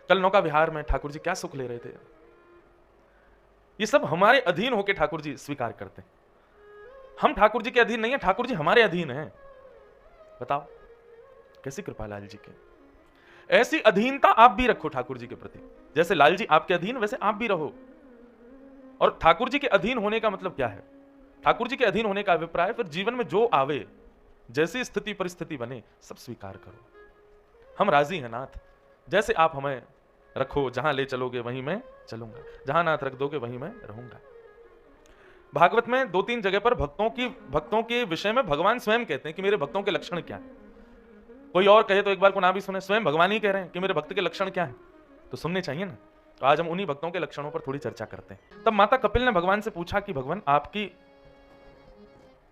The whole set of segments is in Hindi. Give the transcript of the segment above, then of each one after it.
कल नौका विहार में ठाकुर जी क्या सुख ले रहे थे। ये सब हमारे अधीन होके ठाकुर जी स्वीकार करते हैं। हम ठाकुर जी के अधीन नहीं है, ठाकुर जी हमारे अधीन हैं। बताओ कैसी कृपा लाल जी के। ऐसी अधीनता आप भी रखो ठाकुर जी के प्रति, जैसे लाल जी आपके अधीन वैसे आप भी रहो। और ठाकुर जी के अधीन होने का मतलब क्या है? ठाकुर जी के अधीन होने का अभिप्राय फिर जीवन में जो आवे, जैसी स्थिति परिस्थिति बने, सब स्वीकार करो। हम राजी हैं नाथ, जैसे आप हमें रखो, जहां ले चलोगे वहीं मैं चलूंगा, जहां नाथ रख दोगे वहीं मैं रहूंगा। भागवत में 2-3 जगह पर भक्तों के विषय में भगवान स्वयं कहते हैं कि मेरे भक्तों के लक्षण क्या है। कोई और कहे तो एक बार को ना भी सुने, स्वयं भगवान ही कह रहे हैं कि मेरे भक्त के लक्षण क्या है, तो सुनने चाहिए ना। तो आज हम उन्हीं भक्तों के लक्षणों पर थोड़ी चर्चा करते हैं। तब माता कपिल ने भगवान से पूछा कि भगवान आपकी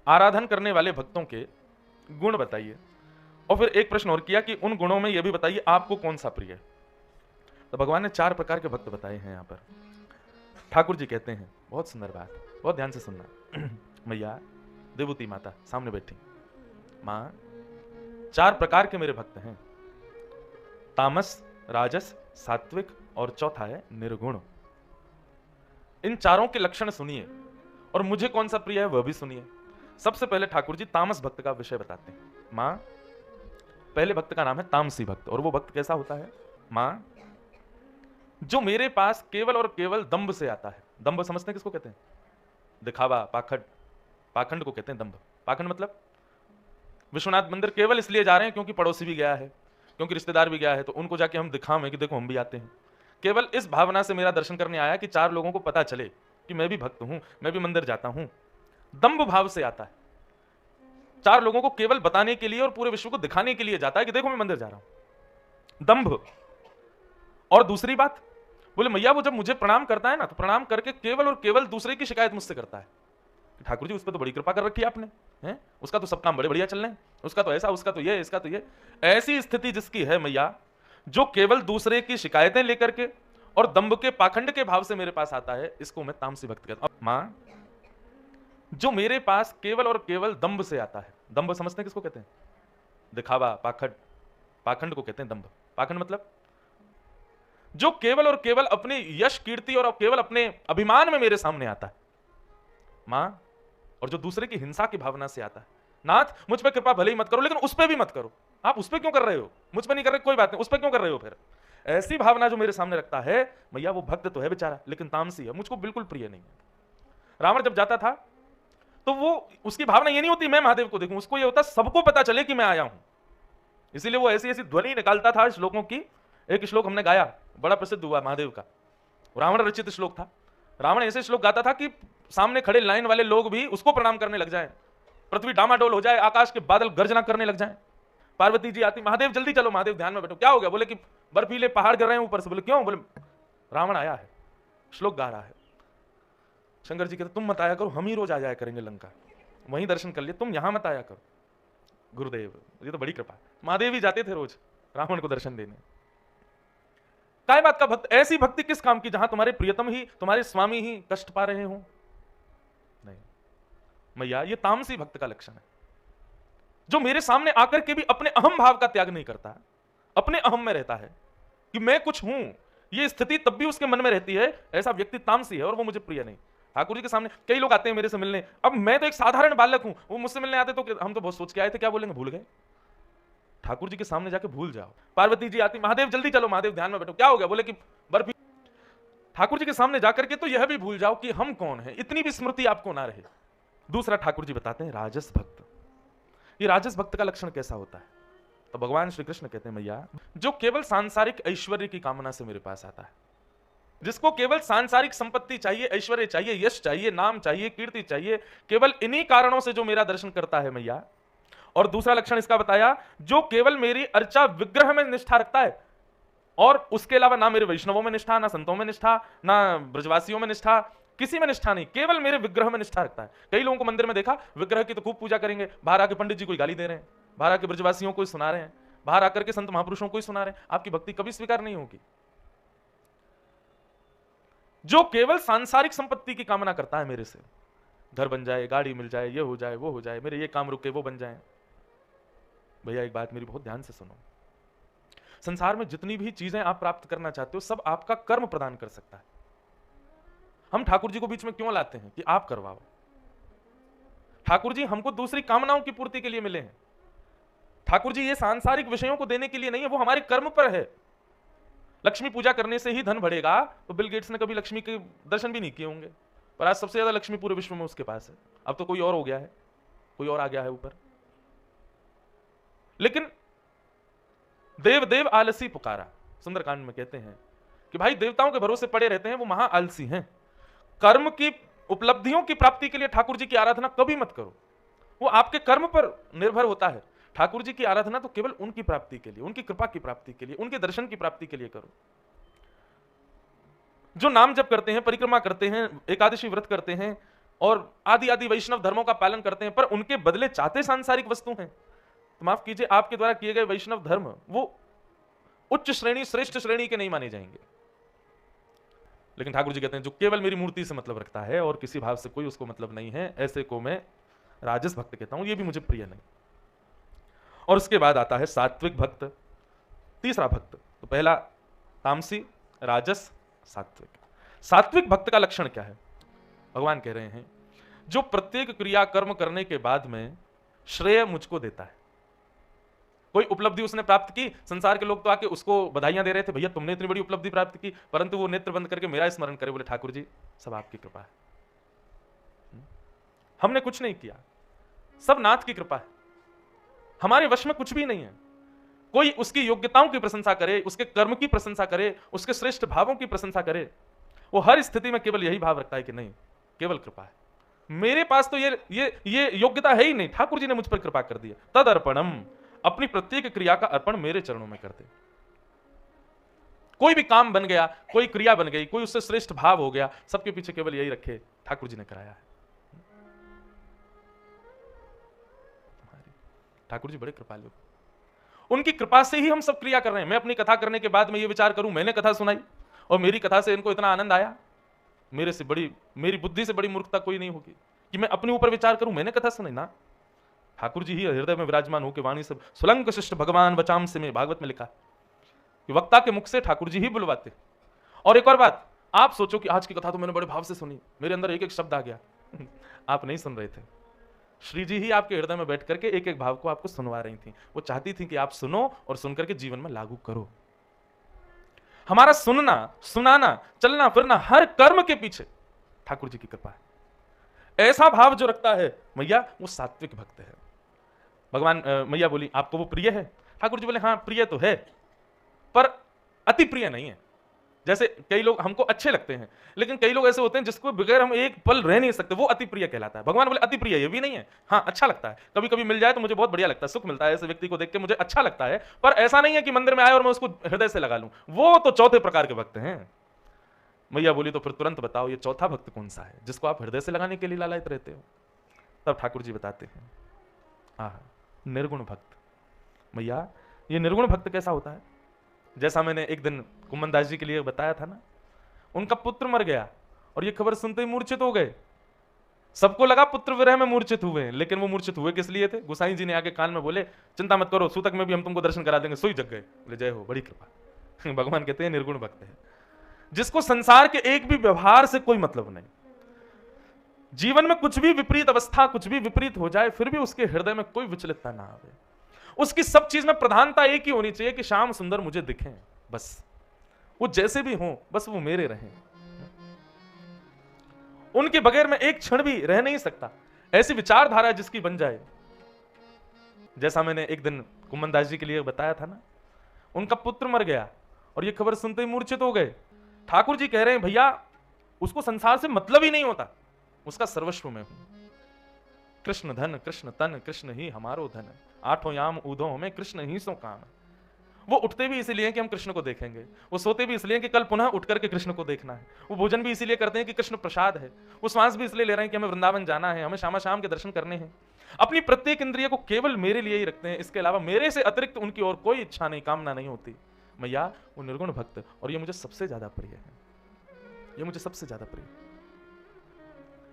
आराधन करने वाले भक्तों के गुण बताइए, और फिर एक प्रश्न और किया कि उन गुणों में यह भी बताइए आपको कौन सा प्रिय है। तो भगवान ने 4 प्रकार के भक्त बताए हैं। यहां पर ठाकुर जी कहते हैं, बहुत सुंदर बात, बहुत ध्यान से सुनना। मैया देवूती माता सामने बैठी, मां 4 प्रकार के मेरे भक्त हैं, तामस, राजस, सात्विक और चौथा है निर्गुण। इन चारों के लक्षण सुनिए और मुझे कौन सा प्रिय है वह भी सुनिए। सबसे पहले ठाकुर जी तामस भक्त का विषय बताते हैं। मां, पहले भक्त का नाम है तामसी भक्त, और वो भक्त कैसा होता है? मां, जो मेरे पास केवल और केवल दंभ से आता है। दंभ समझते हैं किसको कहते हैं? दिखावा, पाखंड। पाखंड को कहते हैं दंभ। पाखंड मतलब विश्वनाथ मंदिर केवल इसलिए जा रहे हैं क्योंकि पड़ोसी भी गया है, क्योंकि रिश्तेदार भी गया है, तो उनको जाके हम दिखावें कि देखो हम भी आते हैं। केवल इस भावना से मेरा दर्शन करने आया कि 4 लोगों को पता चले कि मैं भी भक्त हूं, मैं भी मंदिर जाता हूं। दंभ भाव से आता है, 4 लोगों को केवल बताने के लिए और पूरे विश्व को दिखाने के लिए जाता है कि देखो मैं मंदिर जा रहा हूं। दंभ। और दूसरी बात, बोले मैया वो जब मुझे प्रणाम करता है ना, तो प्रणाम करके केवल और केवल दूसरे की शिकायत मुझसे करता है। ठाकुर जी उस पर तो बड़ी कृपा कर रखी है आपने, हैं? उसका तो सब काम बड़े बढ़िया चल रहे हैं, उसका तो ऐसा, उसका तो ये, इसका तो ये। ऐसी स्थिति जिसकी है मैया, जो केवल दूसरे की शिकायतें लेकर के और दंभ के पाखंड के भाव से मेरे पास आता है, इसको मैं तामसी भक्त कहता हूं। मां, जो मेरे पास केवल और केवल दंभ से आता है। दंभ समझते हैं किसको कहते हैं? दिखावा, पाखंड। पाखंड को कहते हैं दंभ। पाखंड मतलब जो केवल और केवल अपनी यश कीर्ति और केवल अपने अभिमान में मेरे सामने आता है। मां, और जो दूसरे की हिंसा की भावना से आता है। नाथ मुझ पर कृपा भले ही मत करो, लेकिन उस पर भी मत करो। आप उस पर क्यों कर रहे हो? मुझ पर नहीं कर रहे, कोई बात नहीं, उस पर क्यों कर रहे हो? फिर ऐसी भावना जो मेरे सामने रखता है मैया, वो भक्त तो है बेचारा, लेकिन तामसी है, मुझको बिल्कुल प्रिय नहीं है। रावण जब जाता था तो वो उसकी भावना ये नहीं होती मैं महादेव को देखूं, उसको ये होता सबको पता चले कि मैं आया हूं। इसीलिए वो ऐसी ऐसी ध्वनि निकालता था श्लोकों की। एक श्लोक हमने गाया, बड़ा प्रसिद्ध हुआ महादेव का, रावण रचित श्लोक था। रावण ऐसे श्लोक गाता था कि सामने खड़े लाइन वाले लोग भी उसको प्रणाम करने लग जाएं, पृथ्वी डामाडोल हो जाए, आकाश के बादल गर्जना करने लग जाएं। पार्वती जी आती, महादेव जल्दी चलो, महादेव ध्यान में बैठो। क्या हो गया? बोले कि बर्फीले पहाड़ गिर रहे हैं ऊपर से। बोले क्यों? बोले रावण आया है, श्लोक गा रहा है। शंकर जी कहते तुम मत आया करो, हम ही रोज आ जाया करेंगे लंका, वहीं दर्शन कर लिए, तुम यहां मत आया करो। गुरुदेव, ये तो बड़ी कृपा। महादेव ही जाते थे रोज रावण को दर्शन देने। काय बात का भक्त? ऐसी भक्ति किस काम की जहां तुम्हारे प्रियतम ही, तुम्हारे स्वामी ही कष्ट पा रहे हो? नहीं मैया, ये तामसी भक्त का लक्षण है, जो मेरे सामने आकर के भी अपने अहम भाव का त्याग नहीं करता, अपने अहम में रहता है कि मैं कुछ हूं। ये स्थिति तब भी उसके मन में रहती है। ऐसा व्यक्ति तामसी है और वो मुझे प्रिय नहीं। ठाकुर जी के सामने कई लोग आते हैं मेरे से मिलने, अब मैं तो एक साधारण बालक हूं, वो मुझसे मिलने आते तो हम तो बहुत सोच के आए थे क्या बोलेंगे, भूल गए। ठाकुर जी के सामने जाके भूल जाओ। पार्वती जी आती, महादेव जल्दी चलो, महादेव ध्यान में बैठो। क्या हो गया? बोले कि बर्फी। ठाकुर जी के सामने जाकर के तो यह भी भूल जाओ कि हम कौन है, इतनी भी स्मृति आपको ना रहे। दूसरा ठाकुर जी बताते हैं राजस भक्त। ये राजस भक्त का लक्षण कैसा होता है? तो भगवान श्री कृष्ण कहते हैं मैया, जो केवल सांसारिक ऐश्वर्य की कामना से मेरे पास आता है, जिसको केवल सांसारिक संपत्ति चाहिए, ऐश्वर्य चाहिए, यश चाहिए, नाम चाहिए, कीर्ति चाहिए, केवल इन्हीं कारणों से जो मेरा दर्शन करता है मैया। और दूसरा लक्षण इसका बताया, जो केवल मेरी अर्चा विग्रह में निष्ठा रखता है, और उसके अलावा ना मेरे वैष्णवों में निष्ठा, ना संतों में निष्ठा, ना ब्रजवासियों में निष्ठा, किसी में निष्ठा नहीं, केवल मेरे विग्रह में निष्ठा रखता है। कई लोगों को मंदिर में देखा, विग्रह की तो खूब पूजा करेंगे, बाहर आके पंडित जी को गाली दे रहे हैं, बाहर आके ब्रजवासियों को सुना रहे हैं, बाहर आकर के संत महापुरुषों को ही सुना रहे हैं। आपकी भक्ति कभी स्वीकार नहीं होगी। जो केवल सांसारिक संपत्ति की कामना करता है मेरे से, घर बन जाए, गाड़ी मिल जाए, ये हो जाए, वो हो जाए, मेरे ये काम रुके वो बन जाए। भैया एक बात मेरी बहुत ध्यान से सुनो, संसार में जितनी भी चीजें आप प्राप्त करना चाहते हो सब आपका कर्म प्रदान कर सकता है। हम ठाकुर जी को बीच में क्यों लाते हैं कि आप करवाओ? ठाकुर जी हमको दूसरी कामनाओं की पूर्ति के लिए मिले हैं। ठाकुर जी ये सांसारिक विषयों को देने के लिए नहीं है, वो हमारे कर्म पर है। लक्ष्मी पूजा करने से ही धन बढ़ेगा, तो बिल गेट्स ने कभी लक्ष्मी के दर्शन भी नहीं किए होंगे, पर आज सबसे ज्यादा लक्ष्मी पूरे विश्व में उसके पास है। अब तो कोई और हो गया है, कोई और आ गया है ऊपर। लेकिन देव देव आलसी पुकारा, सुंदरकांड में कहते हैं कि भाई देवताओं के भरोसे पड़े रहते हैं, वो महा आलसी हैं। कर्म की उपलब्धियों की प्राप्ति के लिए ठाकुर जी की आराधना कभी मत करो, वो आपके कर्म पर निर्भर होता है। ठाकुर जी की आराधना तो केवल उनकी प्राप्ति के लिए, उनकी कृपा की प्राप्ति के लिए, उनके दर्शन की प्राप्ति के लिए करो। जो नाम जप करते हैं, परिक्रमा करते हैं, एकादशी व्रत करते हैं और आदि आदि वैष्णव धर्मों का पालन करते हैं, पर उनके बदले चाहते सांसारिक वस्तु हैं, तो माफ कीजिए, आपके द्वारा किए गए वैष्णव धर्म वो उच्च श्रेणी, श्रेष्ठ श्रेणी के नहीं माने जाएंगे। लेकिन ठाकुर जी कहते हैं जो केवल मेरी मूर्ति से मतलब रखता है और किसी भाव से कोई उसको मतलब नहीं है, ऐसे को मैं राजस भक्त कहता हूं, ये भी मुझे प्रिय नहीं। और उसके बाद आता है सात्विक भक्त, तीसरा भक्त। तो पहला तामसी, राजस, सात्विक। सात्विक भक्त का लक्षण क्या है? भगवान कह रहे हैं जो प्रत्येक क्रिया कर्म करने के बाद में श्रेय मुझको देता है। कोई उपलब्धि उसने प्राप्त की, संसार के लोग तो आके उसको बधाइयां दे रहे थे, भैया तुमने इतनी बड़ी उपलब्धि प्राप्त की, परंतु वो नेत्र बंद करके मेरा स्मरण करे, बोले ठाकुर जी सब आपकी कृपा है, हमने कुछ नहीं किया, सब नाथ की कृपा है, हमारे वश में कुछ भी नहीं है। कोई उसकी योग्यताओं की प्रशंसा करे, उसके कर्म की प्रशंसा करे, उसके श्रेष्ठ भावों की प्रशंसा करे, वो हर स्थिति में केवल यही भाव रखता है कि नहीं, केवल कृपा है, मेरे पास तो ये योग्यता है ही नहीं, ठाकुर जी ने मुझ पर कृपा कर दी। तद अर्पणम, अपनी प्रत्येक क्रिया का अर्पण मेरे चरणों में कर दे। कोई भी काम बन गया, कोई क्रिया बन गई, कोई उससे श्रेष्ठ भाव हो गया, सबके पीछे केवल यही रखे, ठाकुर जी ने कराया है। ठाकुर जी बड़े कृपालु, उनकी कृपा से ही हम सब क्रिया कर रहे हैं। मैं अपनी कथा करने के बाद में ये विचार करूं, मैंने कथा सुनाई और मेरी कथा से इनको इतना आनंद आया, मेरी बुद्धि से बड़ी मूर्खता कोई नहीं होगी कि मैं अपने ऊपर विचार करूं, मैंने कथा सुनाई ना। ठाकुर जी ही हृदय में विराजमान होकर वाणी सब सुलंक शिष्ट भगवान बचाम से में, भागवत में लिखा कि वक्ता के मुख से ठाकुर जी ही बुलवाते। और एक और बात, आप सोचो कि आज की कथा तो मैंने बड़े भाव से सुनी, मेरे अंदर एक एक शब्द आ गया आप नहीं सुन रहे थे, श्री जी ही आपके हृदय में बैठ करके एक एक भाव को आपको सुनवा रही थी। वो चाहती थी कि आप सुनो और सुनकर के जीवन में लागू करो। हमारा सुनना, सुनाना, चलना फिरना, हर कर्म के पीछे ठाकुर जी की कृपा है। ऐसा भाव जो रखता है मैया, वो सात्विक भक्त है। भगवान मैया बोली आपको वो प्रिय है? ठाकुर जी बोले हाँ प्रिय तो है, पर अति प्रिय नहीं है। जैसे कई लोग हमको अच्छे लगते हैं, लेकिन कई लोग ऐसे होते हैं जिसको बगैर हम एक पल रह नहीं सकते, वो अति प्रिय कहलाता है। भगवान बोले अति प्रिय ये भी नहीं है, हाँ अच्छा लगता है, कभी कभी मिल जाए तो मुझे बहुत बढ़िया लगता है, सुख मिलता है, ऐसे व्यक्ति को देख के मुझे अच्छा लगता है, पर ऐसा नहीं है कि मंदिर में आए और मैं उसको हृदय से लगा लूं। वो तो चौथे प्रकार के भक्त हैं। मैया बोली तो फिर तुरंत बताओ ये चौथा भक्त कौन सा है जिसको आप हृदय से लगाने के लिए लालायित रहते हो? तब ठाकुर जी बताते हैं निर्गुण भक्त। मैया ये निर्गुण भक्त कैसा होता है? जैसा मैंने एक दिन कुम्मन दास जी के लिए बताया था ना, उनका पुत्र मर गया और ये खबर सुनते ही मूर्छित हो गए। सबको लगा पुत्र विरह में मूर्छित हुए, लेकिन वो मूर्छित हुए किस लिए थे? गोसाई जी ने आके कान में बोले चिंता मत करो, सूतक में भी हम तुमको दर्शन करा देंगे। सोई जग गए, बोले जय हो, बड़ी कृपा। भगवान कहते हैं निर्गुण भक्त है, जिसको संसार के एक भी व्यवहार से कोई मतलब नहीं, जीवन में कुछ भी विपरीत अवस्था, कुछ भी विपरीत हो जाए, फिर भी उसके हृदय में कोई विचलितता ना आवे। उसकी सब चीज में प्रधानता एक ही होनी चाहिए कि श्याम सुंदर मुझे दिखें, बस वो जैसे भी हों, बस वो मेरे रहें। उनके बगैर मैं एक क्षण भी रह नहीं सकता। ऐसी विचारधारा जिसकी बन जाए, जैसा मैंने एक दिन कुम्मन दास जी के लिए बताया था ना, उनका पुत्र मर गया और ये खबर सुनते ही मूर्छित हो गए। ठाकुर जी कह रहे हैं भैया उसको संसार से मतलब ही नहीं होता, उसका सर्वस्व में हूं। कृष्ण धन कृष्ण तन कृष्ण ही हमारो धन, आठों याम ऊधों में कृष्ण ही सो काम। वो उठते भी इसीलिए कि हम कृष्ण को देखेंगे, वो सोते भी इसलिए कि कल पुनः उठ करके कृष्ण को देखना है, वो भोजन भी इसीलिए करते हैं कि कृष्ण प्रसाद है, वो श्वास भी इसलिए ले रहे हैं कि हमें वृंदावन जाना है, हमें शामा शाम के दर्शन करने हैं। अपनी प्रत्येक इंद्रिय को केवल मेरे लिए ही रखते हैं, इसके अलावा मेरे से अतिरिक्त उनकी और कोई इच्छा नहीं, कामना नहीं होती। मैया वो निर्गुण भक्त, और ये मुझे सबसे ज्यादा प्रिय है, ये मुझे सबसे ज्यादा प्रिय है।